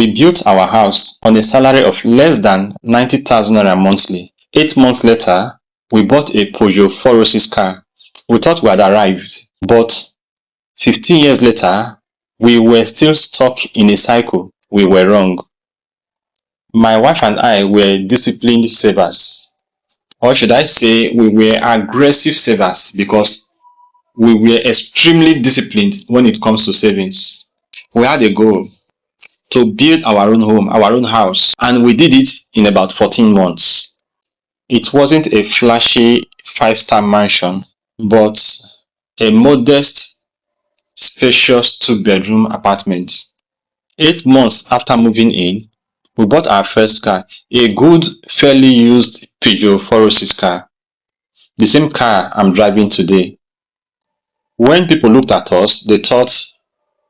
We built our house on a salary of less than 90,000 naira monthly. 8 months later, we bought a Peugeot 406 car. We thought we had arrived, but 15 years later, we were still stuck in a cycle. We were wrong. My wife and I were disciplined savers. Or should I say, we were aggressive savers because we were extremely disciplined when it comes to savings. We had a goal to build our own home, our own house, and we did it in about 14 months. It wasn't a flashy 5-star mansion, but a modest, spacious 2-bedroom apartment. 8 months after moving in, we bought our first car, a good, fairly used Peugeot 406 car, the same car I'm driving today. When people looked at us, they thought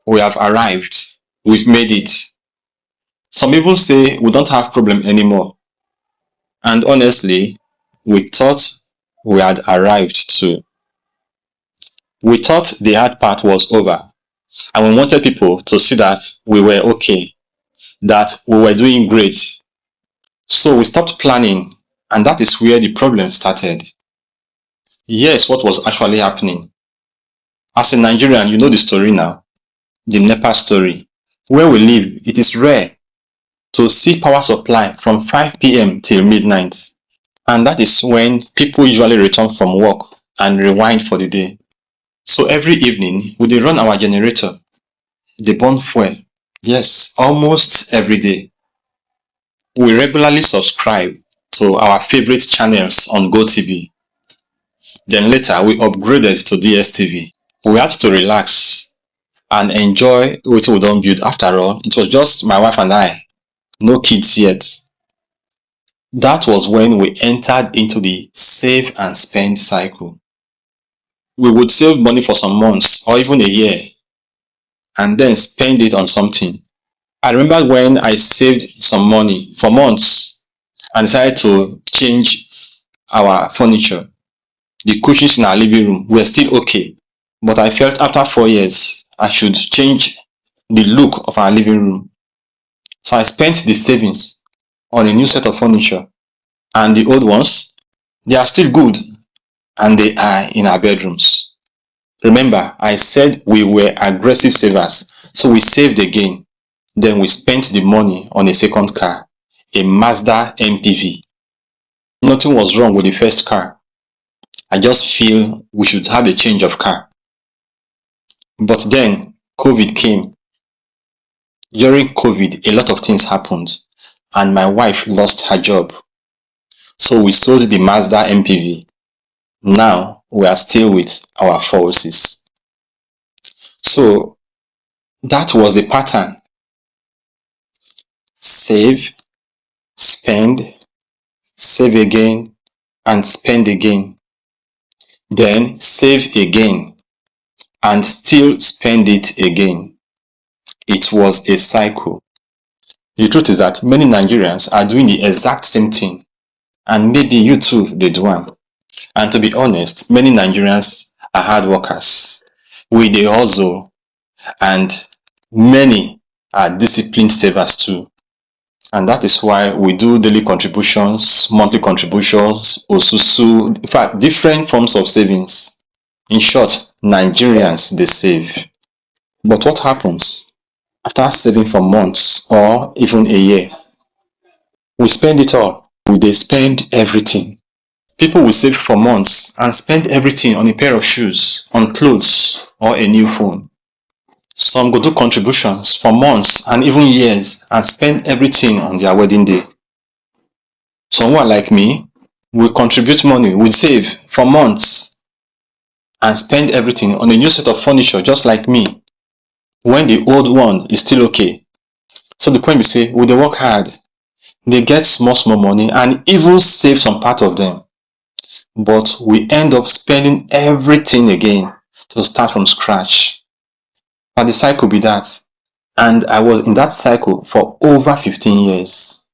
we have arrived, we've made it. Some even say we don't have problem anymore. And honestly, we thought we had arrived too. We thought the hard part was over, and we wanted people to see that we were okay, that we were doing great. So we stopped planning, and that is where the problem started. Here's what was actually happening. As a Nigerian, you know the story now, the NEPA story. Where we live, it is rare to see power supply from 5 p.m. till midnight. And that is when people usually return from work and rewind for the day. So every evening, we dey run our generator, dey burn fuel. Yes, almost every day. We regularly subscribe to our favorite channels on GOTV. Then later, we upgraded to DSTV. We had to relax and enjoy what we don build. After all, it was just my wife and I, no kids yet. That was when we entered into the save and spend cycle. We would save money for some months or even a year and then spend it on something. I remember when I saved some money for months and decided to change our furniture. The cushions in our living room were still okay, but I felt after 4 years I should change the look of our living room. So I spent the savings on a new set of furniture, and the old ones, they are still good and they are in our bedrooms. Remember, I said we were aggressive savers, so we saved again. Then we spent the money on a second car, a Mazda MPV. Nothing was wrong with the first car. I just feel we should have a change of car. But then COVID came. During COVID, a lot of things happened and my wife lost her job. So we sold the Mazda MPV. Now we are still with our 406. So that was a pattern. Save, spend, save again, and spend again. Then save again and still spend it again. It was a cycle. The truth is that many Nigerians are doing the exact same thing, and maybe you too dey do am. And to be honest, many Nigerians are hard workers. We dey hustle, and many are disciplined savers too. And that is why we do daily contributions, monthly contributions, Osusu, in fact, different forms of savings. In short, Nigerians dey save. But what happens after saving for months or even a year? We spend it all. We dey spend everything. People will save for months and spend everything on a pair of shoes, on clothes, or a new phone. Some go do contributions for months and even years and spend everything on their wedding day. Someone like me will contribute money, will save for months and spend everything on a new set of furniture just like me when the old one is still okay. So the point be say, we dey work hard, dey get small money and even save some part of them. But we end up spending everything again to start from scratch. And the cycle be that. And I was in that cycle for over 15 years.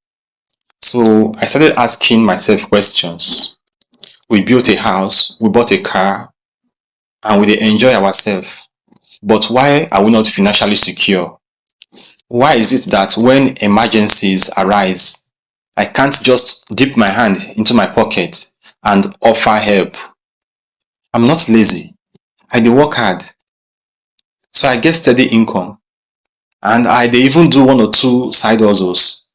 So I started asking myself questions. We built a house, we bought a car, and we dey enjoy ourselves. But why are we not financially secure? Why is it that when emergencies arise, I can't just dip my hand into my pocket and offer help? I'm not lazy. I dey work hard, so I get steady income, and I dey even do one or two side hustles.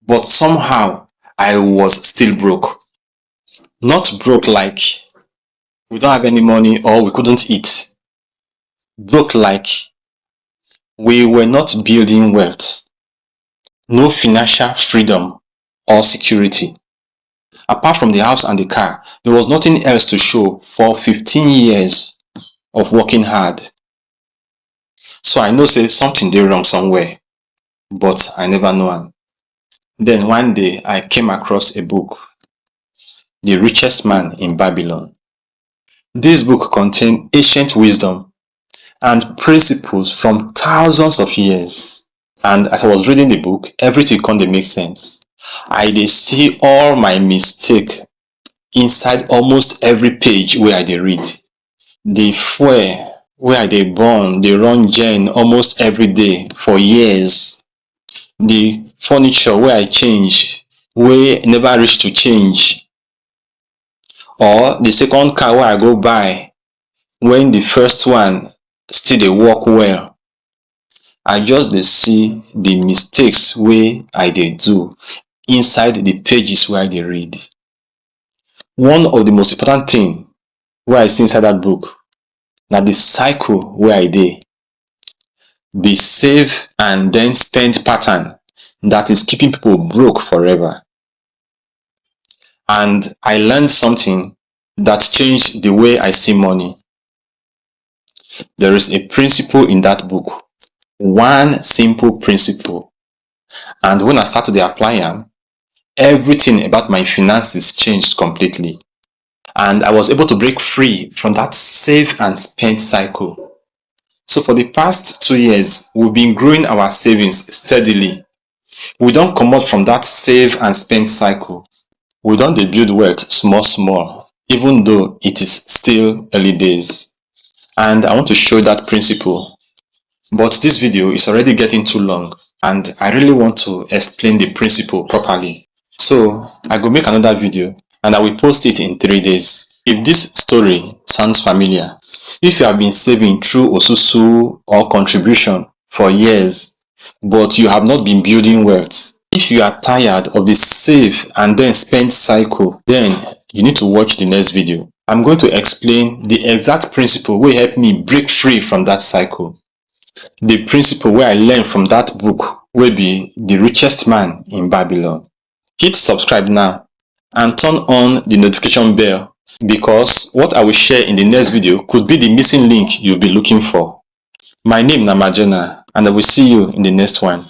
But somehow I was still broke. Not broke like we don't have any money or we couldn't eat. Broke like we were not building wealth. No financial freedom or security. Apart from the house and the car, there was nothing else to show for 15 years of working hard. So I know say something dey wrong somewhere, but I never know am. Then one day I came across a book, The Richest Man in Babylon. This book contained ancient wisdom and principles from thousands of years. And as I was reading the book, everything come dey make sense. I dey see all my mistake inside almost every page wey I dey read. The fuel wey I dey burn dey run gen almost every day for years. The furniture wey I change wey never reach to change, or the second car wey I go buy when the first one still dey work well. I just dey see the mistakes wey I dey do inside the pages wey I dey read. One of the most important thing wey I see inside that book na the cycle wey I dey. The save and then spend pattern that is keeping people broke forever. And I learned something that changed the way I see money. There is a principle in that book, one simple principle. And when I start to dey apply am, everything about my finances changed completely. And I was able to break free from that save and spend cycle. So for the past 2 years, we've been growing our savings steadily. We don comot from that save and spend cycle. We don dey build wealth small small, even though it is still early days. And I want to show that principle. But this video is already getting too long, and I really want to explain the principle properly. So I go make another video and I will post it in 3 days. If this story sounds familiar, if you have been saving through Osusu or contribution for years, but you have not been building wealth, if you are tired of the save and then spend cycle, then you need to watch the next video. I'm going to explain the exact principle wey help me break free from that cycle. The principle wey I learned from that book wey be The Richest Man in Babylon. Hit subscribe now and turn on the notification bell, because what I will share in the next video could be the missing link you'll be looking for. My name na Majena, and I will see you in the next one.